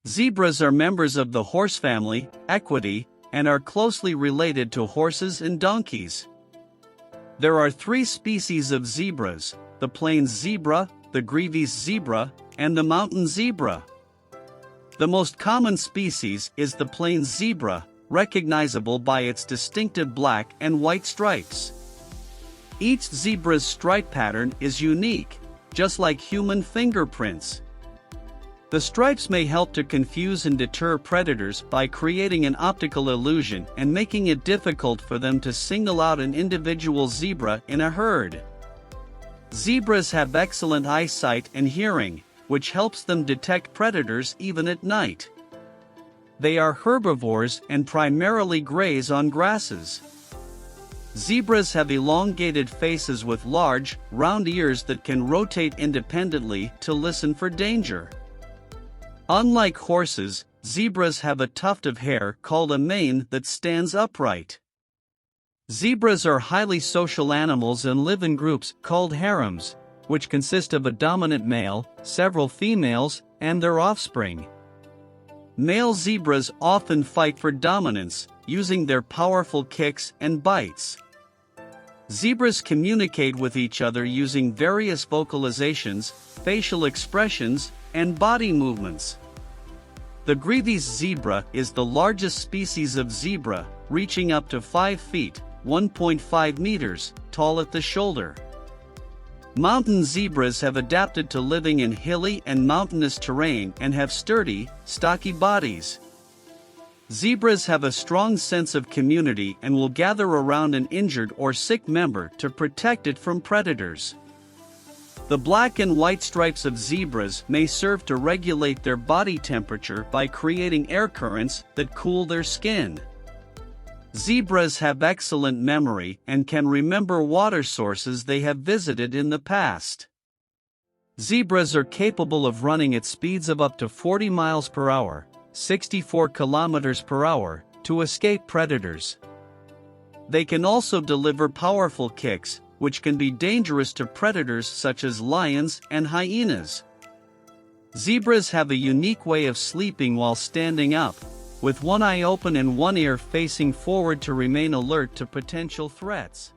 Zebras are members of the horse family, Equidae, and are closely related to horses and donkeys. There are three species of zebras: the plains zebra, the Beauties zebra, and the mountain zebra. The most common species is the plains zebra, recognizable by its distinctive black and white stripes. Each zebra's stripe pattern is unique, just like human fingerprints. The stripes may help to confuse and deter predators by creating an optical illusion and making it difficult for them to single out an individual zebra in a herd. Zebras have excellent eyesight and hearing, which helps them detect predators even at night. They are herbivores and primarily graze on grasses. Zebras have elongated faces with large, round ears that can rotate independently to listen for danger. Unlike horses, zebras have a tuft of hair called a mane that stands upright. Zebras are highly social animals and live in groups called harems, which consist of a dominant male, several females, and their offspring. Male zebras often fight for dominance, using their powerful kicks and bites. Zebras communicate with each other using various vocalizations, facial expressions, and body movements. The Beauties zebra is the largest species of zebra, reaching up to 5 feet, 1.5 meters, tall at the shoulder. Mountain zebras have adapted to living in hilly and mountainous terrain and have sturdy, stocky bodies. Zebras have a strong sense of community and will gather around an injured or sick member to protect it from predators. The black and white stripes of zebras may serve to regulate their body temperature by creating air currents that cool their skin. Zebras have excellent memory and can remember water sources they have visited in the past. Zebras are capable of running at speeds of up to 40 miles per hour, 64 kilometers per hour, to escape predators. They can also deliver powerful kicks, which can be dangerous to predators such as lions and hyenas. Zebras have a unique way of sleeping while standing up, with one eye open and one ear facing forward to remain alert to potential threats.